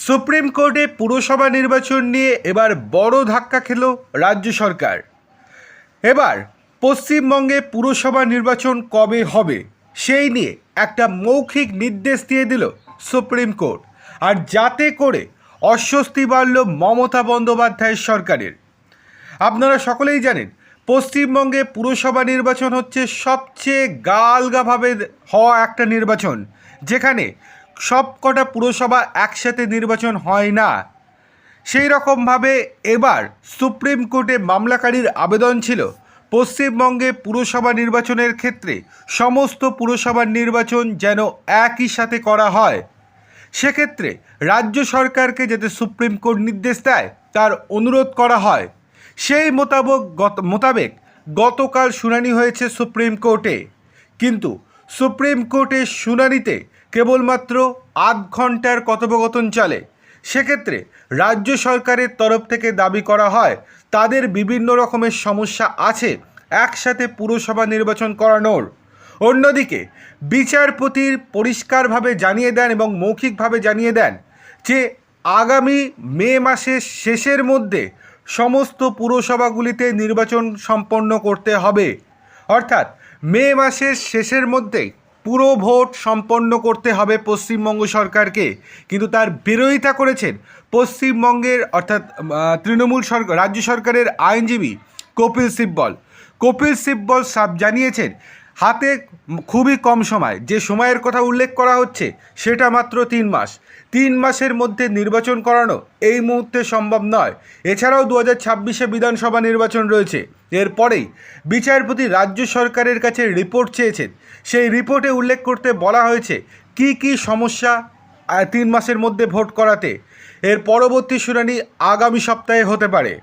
Supreme কোর্টে পুরসভা নির্বাচন নিয়ে এবার বড় ধাক্কা খেল রাজ্য সরকার। এবার পশ্চিমবঙ্গে পুরসভা নির্বাচন কবে হবে সেই নিয়ে একটা মৌখিক নির্দেশ দিয়ে দিল সুপ্রিম কোর্ট, আর যাতে করে অস্বস্তি বাড়ল মমতা বন্দ্যোপাধ্যায়ের সরকারের। আপনারা সকলেই জানেন, পশ্চিমবঙ্গে পুরসভা নির্বাচন হচ্ছে সবচেয়ে গালগাভাবে হওয়া একটা নির্বাচন, যেখানে সব কটা পুরসভা একসাথে নির্বাচন হয় না। সেই রকমভাবে এবার সুপ্রিম কোর্টে মামলাকারীর আবেদন ছিল পশ্চিমবঙ্গে পুরসভা নির্বাচনের ক্ষেত্রে সমস্ত পুরসভার নির্বাচন যেন একই সাথে করা হয়। সেক্ষেত্রে রাজ্য সরকারকে যাতে সুপ্রিম কোর্ট নির্দেশ দেয় তার অনুরোধ করা হয়। সেই মোতাবেক গতকাল শুনানি হয়েছে সুপ্রিম কোর্টে, কিন্তু সুপ্রিম কোর্টের শুনানিতে কেবলমাত্র আধ ঘন্টার কথোপকথন চলে। সেক্ষেত্রে রাজ্য সরকারের তরফ থেকে দাবি করা হয় তাদের বিভিন্ন রকমের সমস্যা আছে একসাথে পুরসভা নির্বাচন করানোর। অন্যদিকে বিচারপতির পরিষ্কারভাবে জানিয়ে দেন এবং মৌখিকভাবে জানিয়ে দেন যে আগামী মে মাসের শেষের মধ্যে সমস্ত পুরসভাগুলিতে নির্বাচন সম্পন্ন করতে হবে। অর্থাৎ মে মাসের শেষের মধ্যেই পুরো ভোট সম্পন্ন করতে হবে পশ্চিমবঙ্গ সরকারকে। কিন্তু তার বিরোধিতা করেছেন পশ্চিমবঙ্গের অর্থাৎ তৃণমূল সরকার রাজ্য সরকারের আইনজীবী কপিল সিব্বল। কপিল সিব্বল জানিয়েছেন হাতে খুবই কম সময়, যে সময়ের কথা উল্লেখ করা হচ্ছে সেটা মাত্র 3 মাস। 3 মাসের মধ্যে নির্বাচন করানো এই মুহূর্তে সম্ভব নয়। এছাড়াও 2026-এ বিধানসভা নির্বাচন রয়েছে। এরপরেই বিচারপতি রাজ্য সরকারের কাছে রিপোর্ট চেয়েছেন। সেই রিপোর্টে উল্লেখ করতে বলা হয়েছে কি কি সমস্যা 3 মাসের মধ্যে ভোট করাতে। এর পরবর্তী শুনানি আগামী সপ্তাহে হতে পারে।